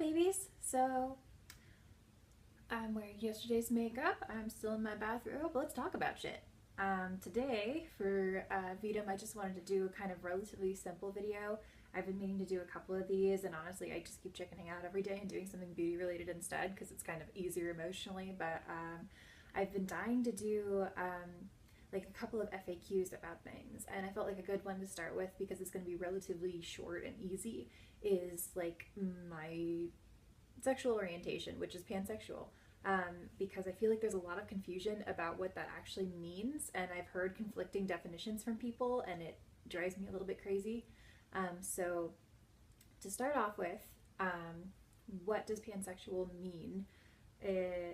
babies. So I'm wearing yesterday's makeup. I'm still in my bathrobe. Let's talk about shit. Today for VEDIM, I just wanted to do a kind of relatively simple video. I've been meaning to do a couple of these, and honestly, I just keep checking out every day and doing something beauty related instead because it's kind of easier emotionally. But I've been dying to do like a couple of FAQs about things, and I felt like a good one to start with because it's going to be relatively short and easy. Is like my sexual orientation, which is pansexual. Because I feel like there's a lot of confusion about what that actually means, and I've heard conflicting definitions from people, and it drives me a little bit crazy. So to start off with, what does pansexual mean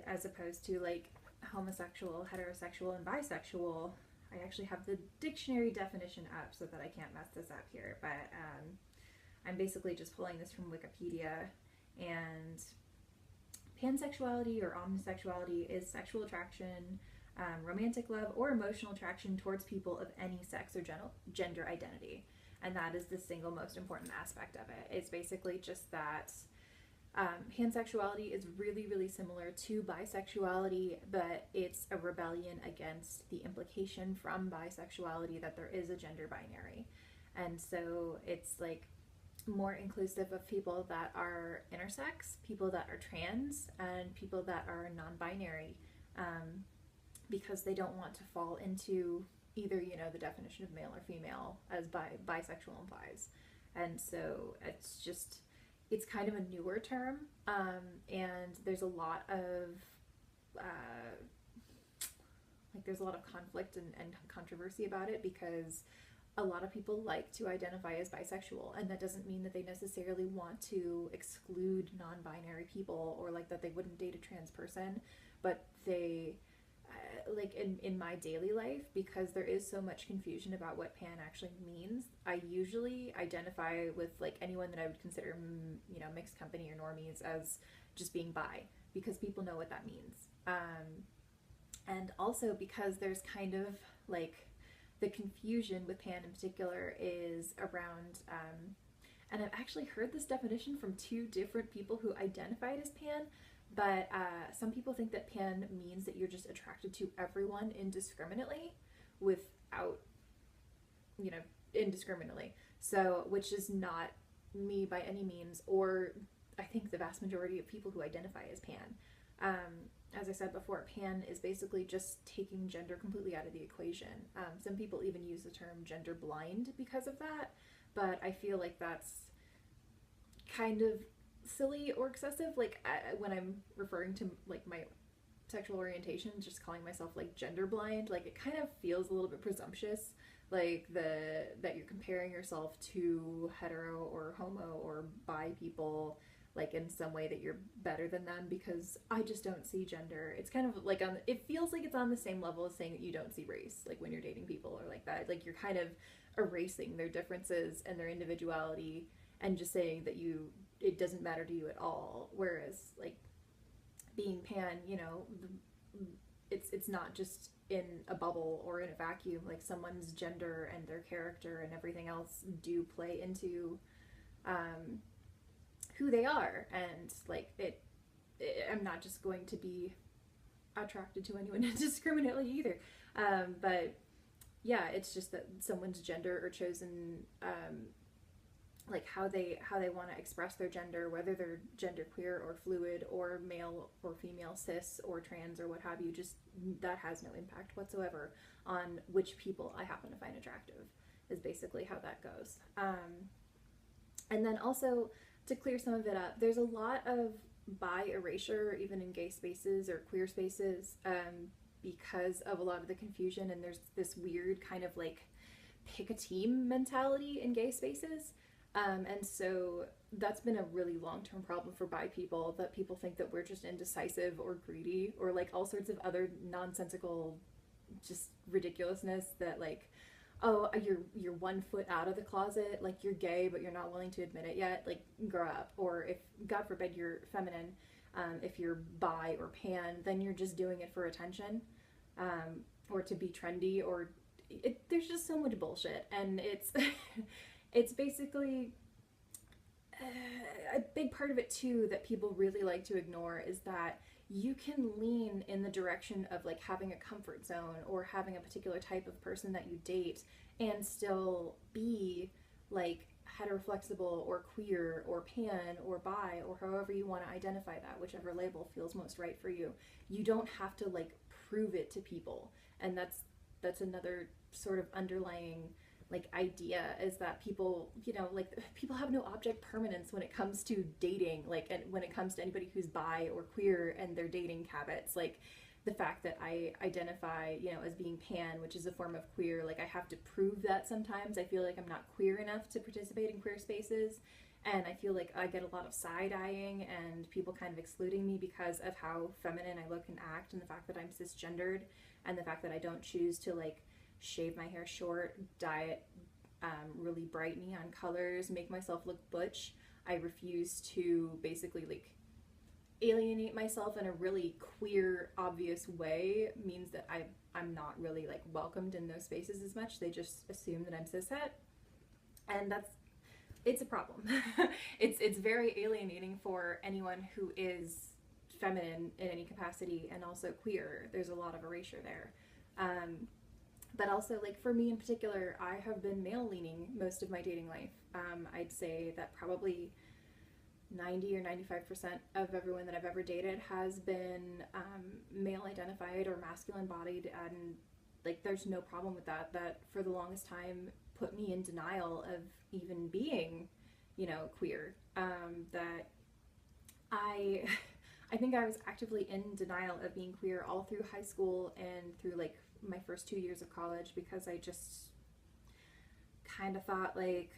as opposed to like homosexual, heterosexual, and bisexual? I actually have the dictionary definition up so that I can't mess this up here, but I'm basically just pulling this from Wikipedia. And pansexuality or omnisexuality is sexual attraction, romantic love, or emotional attraction towards people of any sex or gender identity. And that is the single most important aspect of it. It's basically just that pansexuality is really, really similar to bisexuality, but it's a rebellion against the implication from bisexuality that there is a gender binary. And so it's like more inclusive of people that are intersex, people that are trans, and people that are non-binary, because they don't want to fall into either, you know, the definition of male or female as bisexual implies. And so it's kind of a newer term, and there's a lot of there's a lot of conflict and controversy about it because a lot of people like to identify as bisexual, and that doesn't mean that they necessarily want to exclude non-binary people or like that they wouldn't date a trans person, but they like in my daily life, because there is so much confusion about what pan actually means, I usually identify with like anyone that I would consider you know, mixed company or normies as just being bi, because people know what that means, and also because there's kind of like the confusion with pan in particular is around, and I've actually heard this definition from two different people who identified as pan, but some people think that pan means that you're just attracted to everyone indiscriminately without, you know, indiscriminately. So, which is not me by any means, or I think the vast majority of people who identify as pan. As I said before, pan is basically just taking gender completely out of the equation. Some people even use the term gender blind because of that, but I feel like that's kind of silly or excessive. Like when I'm referring to like my sexual orientation, just calling myself like gender blind, like it kind of feels a little bit presumptuous, like that you're comparing yourself to hetero or homo or bi people like in some way that you're better than them, because I just don't see gender. It's kind of like it feels like it's on the same level as saying that you don't see race, like when you're dating people or like that. Like you're kind of erasing their differences and their individuality and just saying that it doesn't matter to you at all. Whereas like being pan, you know, it's not just in a bubble or in a vacuum. Like someone's gender and their character and everything else do play into who they are, and like I'm not just going to be attracted to anyone indiscriminately either, but yeah, it's just that someone's gender or chosen like how they want to express their gender, whether they're genderqueer or fluid or male or female, cis or trans or what have you, just that has no impact whatsoever on which people I happen to find attractive, is basically how that goes. And then also, to clear some of it up, there's a lot of bi erasure even in gay spaces or queer spaces, because of a lot of the confusion, and there's this weird kind of like pick a team mentality in gay spaces, and so that's been a really long-term problem for bi people, that people think that we're just indecisive or greedy or like all sorts of other nonsensical just ridiculousness, that like, oh, you're 1 foot out of the closet, like you're gay but you're not willing to admit it yet, like grow up. Or if God forbid you're feminine, if you're bi or pan, then you're just doing it for attention, or to be trendy, or there's just so much bullshit, and it's it's basically a big part of it too that people really like to ignore is that you can lean in the direction of like having a comfort zone or having a particular type of person that you date and still be like heteroflexible or queer or pan or bi or however you want to identify that, whichever label feels most right for you. You don't have to like prove it to people. And that's another sort of underlying like idea, is that people, you know, like people have no object permanence when it comes to dating, like, and when it comes to anybody who's bi or queer and their dating habits. Like the fact that I identify, you know, as being pan, which is a form of queer, like I have to prove that sometimes. I feel like I'm not queer enough to participate in queer spaces, and I feel like I get a lot of side-eyeing and people kind of excluding me because of how feminine I look and act, and the fact that I'm cisgendered, and the fact that I don't choose to like shave my hair short, dye it really bright neon colors, make myself look butch. I refuse to basically like alienate myself in a really queer, obvious way. Means that I'm not really like welcomed in those spaces as much. They just assume that I'm cishet, and it's a problem. It's very alienating for anyone who is feminine in any capacity and also queer. There's a lot of erasure there. But also, like, for me in particular, I have been male-leaning most of my dating life. I'd say that probably 90 or 95% of everyone that I've ever dated has been male-identified or masculine-bodied, and, like, there's no problem with that. That, for the longest time, put me in denial of even being, you know, queer. That I think I was actively in denial of being queer all through high school and through, like, my first 2 years of college, because I just kind of thought like,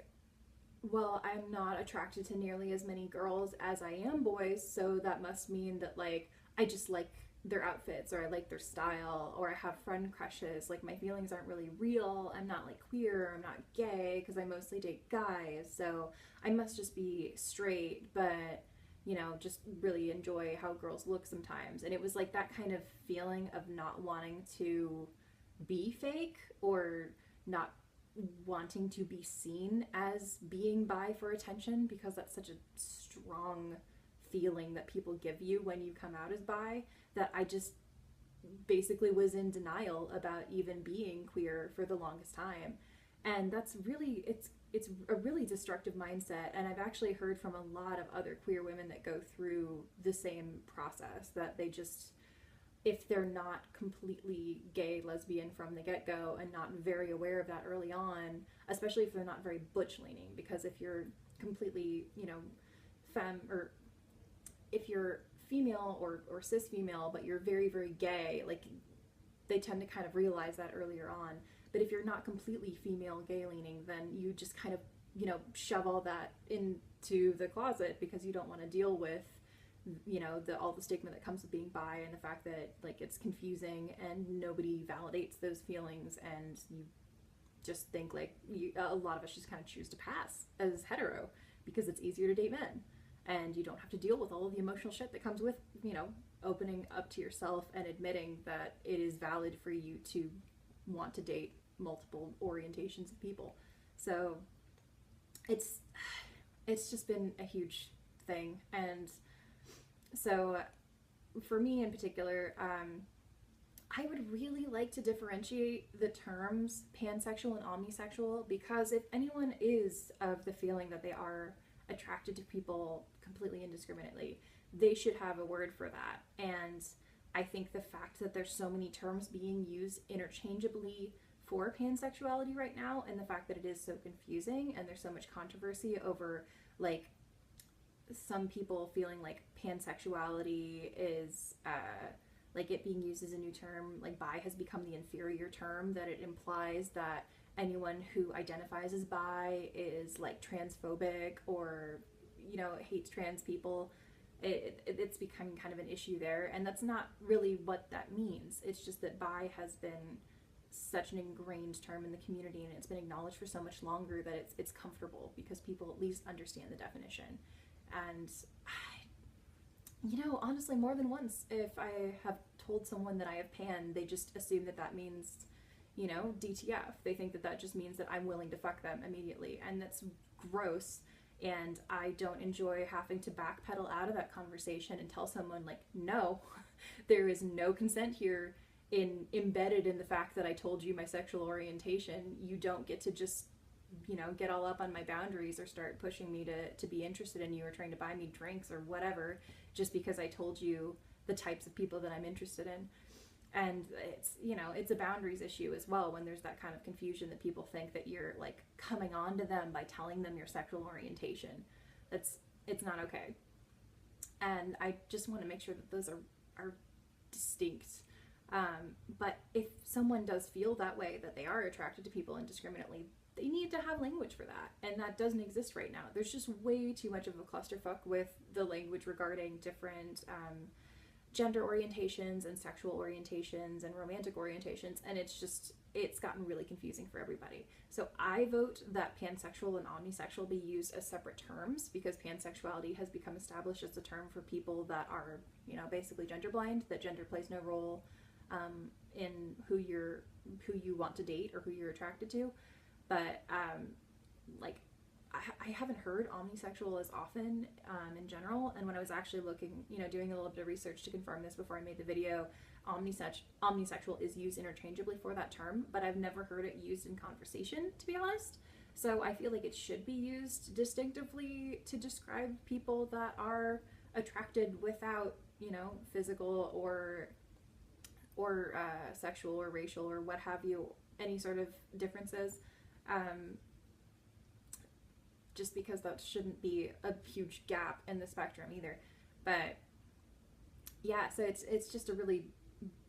well, I'm not attracted to nearly as many girls as I am boys, so that must mean that like I just like their outfits, or I like their style, or I have friend crushes. Like my feelings aren't really real. I'm not like queer, I'm not gay, because I mostly date guys, so I must just be straight, but you know, just really enjoy how girls look sometimes. And it was like that kind of feeling of not wanting to be fake, or not wanting to be seen as being bi for attention, because that's such a strong feeling that people give you when you come out as bi, that I just basically was in denial about even being queer for the longest time. And that's really, it's a really destructive mindset. And I've actually heard from a lot of other queer women that go through the same process, that they just, if they're not completely gay, lesbian from the get-go, and not very aware of that early on, especially if they're not very butch leaning, because if you're completely, you know, femme, or if you're female or cis female, but you're very, very gay, like they tend to kind of realize that earlier on. But if you're not completely female gay leaning, then you just kind of, you know, shove all that into the closet because you don't want to deal with, you know, all the stigma that comes with being bi, and the fact that like it's confusing and nobody validates those feelings, and you just think like a lot of us just kind of choose to pass as hetero because it's easier to date men, and you don't have to deal with all of the emotional shit that comes with, you know, opening up to yourself and admitting that it is valid for you to want to date multiple orientations of people. So it's just been a huge thing. And so for me in particular, I would really like to differentiate the terms pansexual and omnisexual, because if anyone is of the feeling that they are attracted to people completely indiscriminately, they should have a word for that. And I think the fact that there's so many terms being used interchangeably for pansexuality right now, and the fact that it is so confusing, and there's so much controversy over like some people feeling like pansexuality is like it being used as a new term, like bi has become the inferior term, that it implies that anyone who identifies as bi is like transphobic, or, you know, hates trans people. It's becoming kind of an issue there, and that's not really what that means. It's just that bi has been such an ingrained term in the community, and it's been acknowledged for so much longer that it's comfortable because people at least understand the definition. And you know, honestly, more than once, if I have told someone that I have pan, they just assume that that means, you know, DTF. They think that that just means that I'm willing to fuck them immediately, and that's gross. And I don't enjoy having to backpedal out of that conversation and tell someone, like, no, there is no consent here embedded in the fact that I told you my sexual orientation. You don't get to just, you know, get all up on my boundaries or start pushing me to be interested in you or trying to buy me drinks or whatever just because I told you the types of people that I'm interested in. And it's, you know, it's a boundaries issue as well when there's that kind of confusion that people think that you're like coming on to them by telling them your sexual orientation. It's not okay. And I just want to make sure that those are distinct. But if someone does feel that way, that they are attracted to people indiscriminately, they need to have language for that. And that doesn't exist right now. There's just way too much of a clusterfuck with the language regarding different gender orientations and sexual orientations and romantic orientations. And it's gotten really confusing for everybody. So I vote that pansexual and omnisexual be used as separate terms, because pansexuality has become established as a term for people that are, you know, basically gender blind, that gender plays no role in who you want to date or who you're attracted to. But like I haven't heard omnisexual as often in general. And when I was actually looking, you know, doing a little bit of research to confirm this before I made the video, omnisexual is used interchangeably for that term, but I've never heard it used in conversation, to be honest. So I feel like it should be used distinctively to describe people that are attracted without, you know, physical or sexual or racial or what have you, any sort of differences. Just because that shouldn't be a huge gap in the spectrum either. But yeah, so it's just a really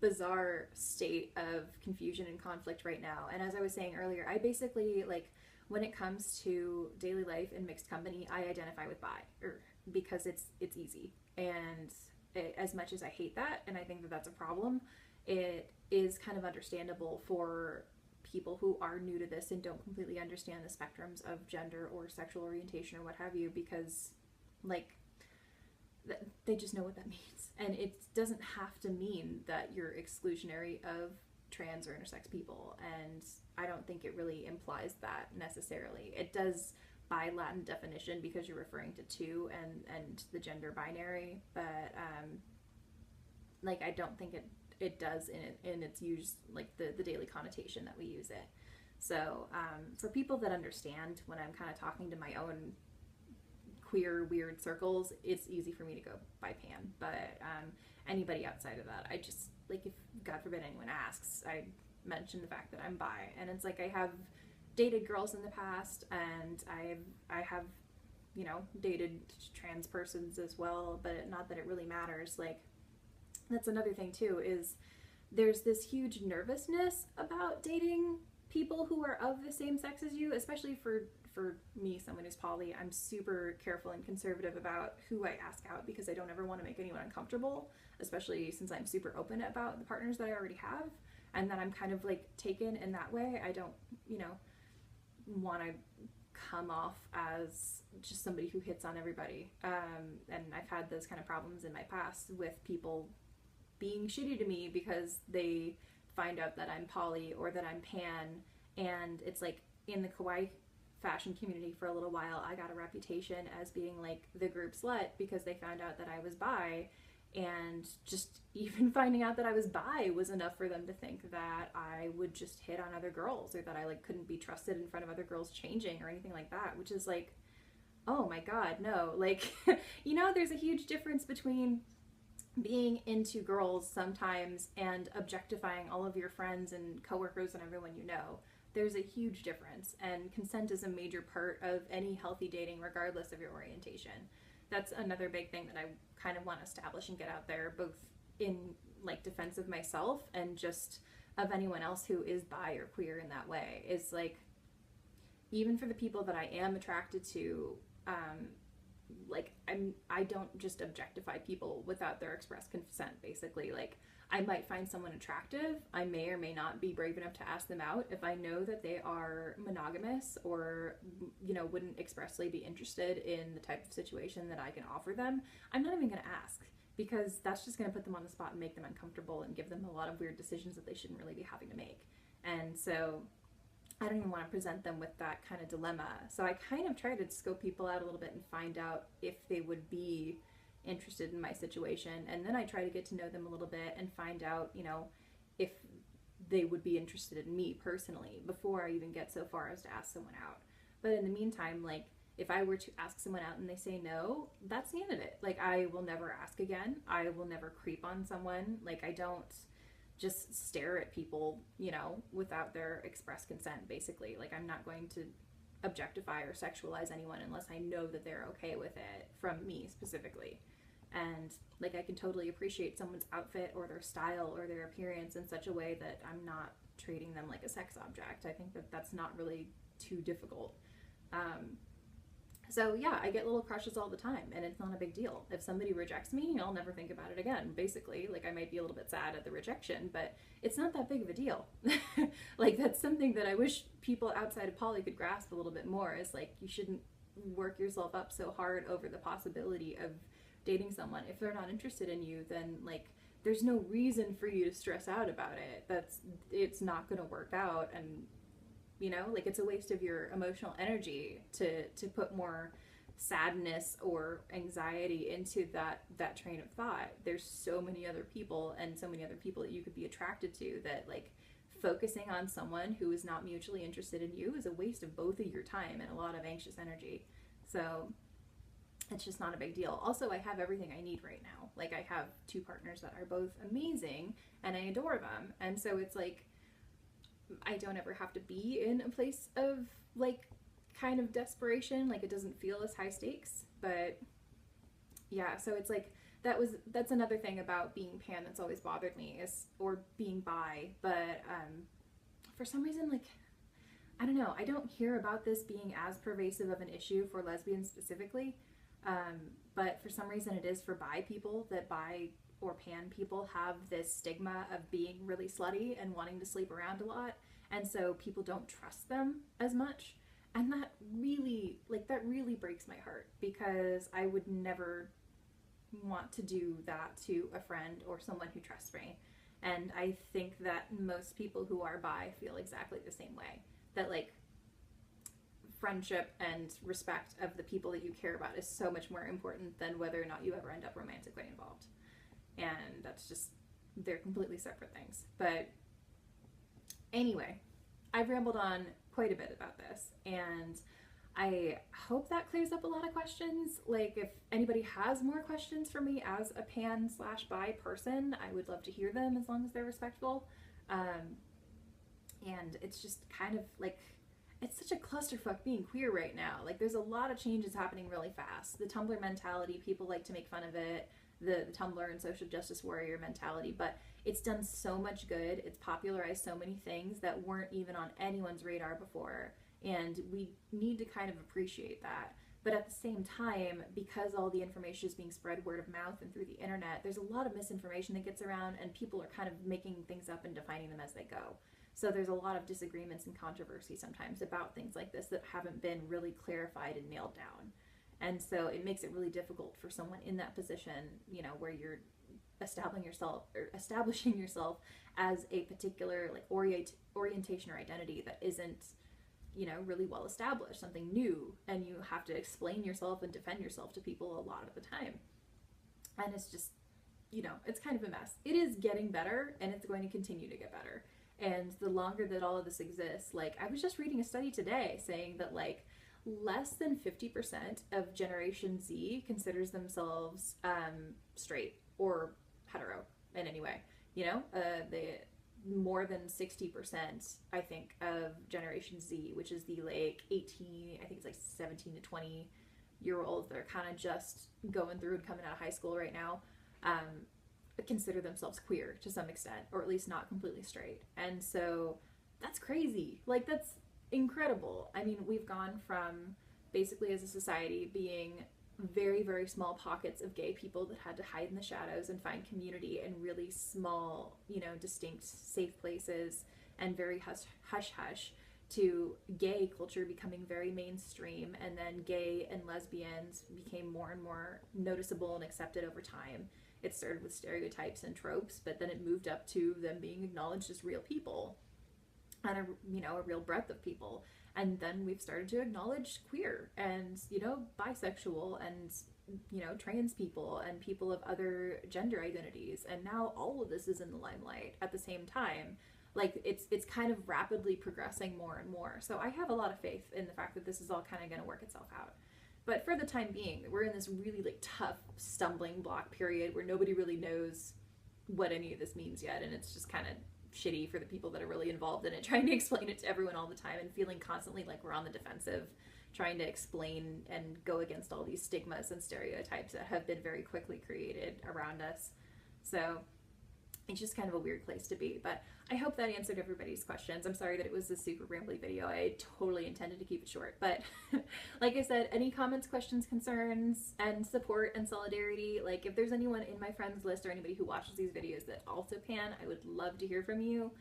bizarre state of confusion and conflict right now. And as I was saying earlier, I basically, like, when it comes to daily life and mixed company, I identify with bi, because it's easy. And as much as I hate that, and I think that that's a problem, it is kind of understandable for people who are new to this and don't completely understand the spectrums of gender or sexual orientation or what have you, because like they just know what that means. And it doesn't have to mean that you're exclusionary of trans or intersex people, and I don't think it really implies that necessarily. It does by Latin definition, because you're referring to two and the gender binary, but like I don't think it does in its use, like the daily connotation that we use it. So for people that understand when I'm kind of talking to my own queer weird circles, it's easy for me to go by pan. But anybody outside of that, I just, like, if God forbid anyone asks, I mention the fact that I'm bi. And it's like I have dated girls in the past, and I have, you know, dated trans persons as well, but not that it really matters. Like, that's another thing too, is there's this huge nervousness about dating people who are of the same sex as you, especially for me, someone who's poly. I'm super careful and conservative about who I ask out, because I don't ever want to make anyone uncomfortable, especially since I'm super open about the partners that I already have, and that I'm kind of like taken in that way. I don't, you know, want to come off as just somebody who hits on everybody. And I've had those kind of problems in my past with people being shitty to me because they find out that I'm poly or that I'm pan. And it's like, in the kawaii fashion community for a little while, I got a reputation as being like the group slut because they found out that I was bi, and just even finding out that I was bi was enough for them to think that I would just hit on other girls, or that I like couldn't be trusted in front of other girls changing or anything like that, which is like, oh my god, no. Like, you know, there's a huge difference between being into girls sometimes and objectifying all of your friends and coworkers and everyone you know. There's a huge difference, and consent is a major part of any healthy dating, regardless of your orientation. That's another big thing that I kind of want to establish and get out there, both in like defense of myself and just of anyone else who is bi or queer in that way, is like, even for the people that I am attracted to, like I don't just objectify people without their express consent, basically. Like, I might find someone attractive, I may or may not be brave enough to ask them out. If I know that they are monogamous or, you know, wouldn't expressly be interested in the type of situation that I can offer them, I'm not even going to ask, because that's just going to put them on the spot and make them uncomfortable and give them a lot of weird decisions that they shouldn't really be having to make. And so I don't even want to present them with that kind of dilemma. So I kind of try to scope people out a little bit and find out if they would be interested in my situation. And then I try to get to know them a little bit and find out, you know, if they would be interested in me personally before I even get so far as to ask someone out. But in the meantime, like, if I were to ask someone out and they say no, that's the end of it. Like, I will never ask again. I will never creep on someone. Like, I don't just stare at people, you know, without their express consent, basically. Like, I'm not going to objectify or sexualize anyone unless I know that they're okay with it from me specifically. And like, I can totally appreciate someone's outfit or their style or their appearance in such a way that I'm not treating them like a sex object. I think that that's not really too difficult. So yeah, I get little crushes all the time, and it's not a big deal. If somebody rejects me, I'll never think about it again, basically. Like, I might be a little bit sad at the rejection, but it's not that big of a deal. Like, that's something that I wish people outside of poly could grasp a little bit more, is like, you shouldn't work yourself up so hard over the possibility of dating someone. If they're not interested in you, then like, there's no reason for you to stress out about it. It's not going to work out, and you know, like, it's a waste of your emotional energy to put more sadness or anxiety into that train of thought. There's so many other people and so many other people that you could be attracted to, that like, focusing on someone who is not mutually interested in you is a waste of both of your time and a lot of anxious energy. So it's just not a big deal. Also, I have everything I need right now. Like, I have 2 partners that are both amazing and I adore them. And so it's like, I don't ever have to be in a place of like kind of desperation. Like, it doesn't feel as high stakes. But yeah, so it's like, that's another thing about being pan that's always bothered me, is, or being bi. But for some reason, like, I don't know, I don't hear about this being as pervasive of an issue for lesbians specifically. But for some reason it is for bi people, that bi or pan people have this stigma of being really slutty and wanting to sleep around a lot, and so people don't trust them as much. And that really breaks my heart, because I would never want to do that to a friend or someone who trusts me. And I think that most people who are bi feel exactly the same way, that like, friendship and respect of the people that you care about is so much more important than whether or not you ever end up romantically involved. And that's just, they're completely separate things. But anyway, I've rambled on quite a bit about this, and I hope that clears up a lot of questions. Like, if anybody has more questions for me as a pan/bi person, I would love to hear them, as long as they're respectful. And it's just kind of like, it's such a clusterfuck being queer right now. Like, there's a lot of changes happening really fast. The Tumblr mentality, people like to make fun of it, the Tumblr and social justice warrior mentality, but it's done so much good. It's popularized so many things that weren't even on anyone's radar before, and we need to kind of appreciate that. But at the same time, because all the information is being spread word of mouth and through the internet, there's a lot of misinformation that gets around, and people are kind of making things up and defining them as they go. So there's a lot of disagreements and controversy sometimes about things like this that haven't been really clarified and nailed down. And so it makes it really difficult for someone in that position, you know, where you're establishing yourself as a particular like orientation or identity that isn't, you know, really well established, something new, and you have to explain yourself and defend yourself to people a lot of the time. And it's just, you know, it's kind of a mess. It is getting better, and it's going to continue to get better. And the longer that all of this exists, like, I was just reading a study today saying that like, less than 50% of Generation Z considers themselves straight or hetero in any way. You know, more than 60%, I think, of Generation Z, which is the like 18, I think it's like 17 to 20 year olds that are kind of just going through and coming out of high school right now, consider themselves queer to some extent, or at least not completely straight. And so that's crazy. Like, that's incredible. I mean, we've gone from basically as a society being very, very small pockets of gay people that had to hide in the shadows and find community in really small, you know, distinct, safe places and very hush-hush, to gay culture becoming very mainstream, and then gay and lesbians became more and more noticeable and accepted over time. It started with stereotypes and tropes, but then it moved up to them being acknowledged as real people. and a real breadth of people. And then we've started to acknowledge queer and, bisexual and, trans people and people of other gender identities. And now all of this is in the limelight at the same time. Like it's kind of rapidly progressing more and more. So I have a lot of faith in the fact that this is all kind of going to work itself out. But for the time being, we're in this really like tough stumbling block period where nobody really knows what any of this means yet, and it's just kind of shitty for the people that are really involved in it, trying to explain it to everyone all the time and feeling constantly like we're on the defensive, trying to explain and go against all these stigmas and stereotypes that have been very quickly created around us. So it's just kind of a weird place to be. But I hope that answered everybody's questions. I'm sorry that it was a super rambly video. I totally intended to keep it short. But like I said, any comments, questions, concerns, and support and solidarity, like if there's anyone in my friends list or anybody who watches these videos that also pan, I would love to hear from you.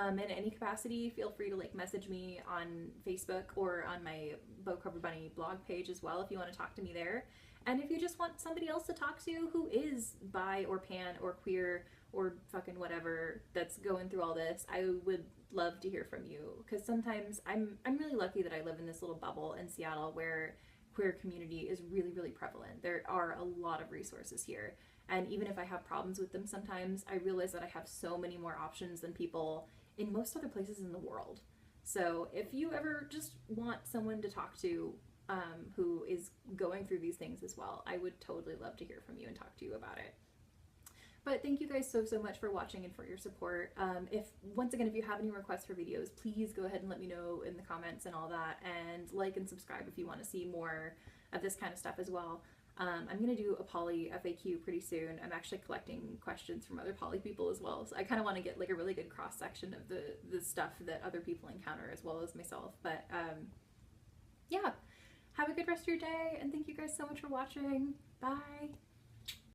In any capacity, feel free to like message me on Facebook or on my Bow Cover Bunny blog page as well if you want to talk to me there. And if you just want somebody else to talk to who is bi or pan or queer or fucking whatever that's going through all this, I would love to hear from you, because sometimes I'm really lucky that I live in this little bubble in Seattle where queer community is really, really prevalent. There are a lot of resources here, and even if I have problems with them sometimes, I realize that I have so many more options than people in most other places in the world. So if you ever just want someone to talk to who is going through these things as well, I would totally love to hear from you and talk to you about it. But thank you guys so much for watching and for your support. Once again, if you have any requests for videos, please go ahead and let me know in the comments and all that, and like and subscribe if you want to see more of this kind of stuff as well. I'm going to do a poly FAQ pretty soon. I'm actually collecting questions from other poly people as well, so I kind of want to get like a really good cross section of the stuff that other people encounter as well as myself. But yeah, have a good rest of your day, and thank you guys so much for watching. Bye!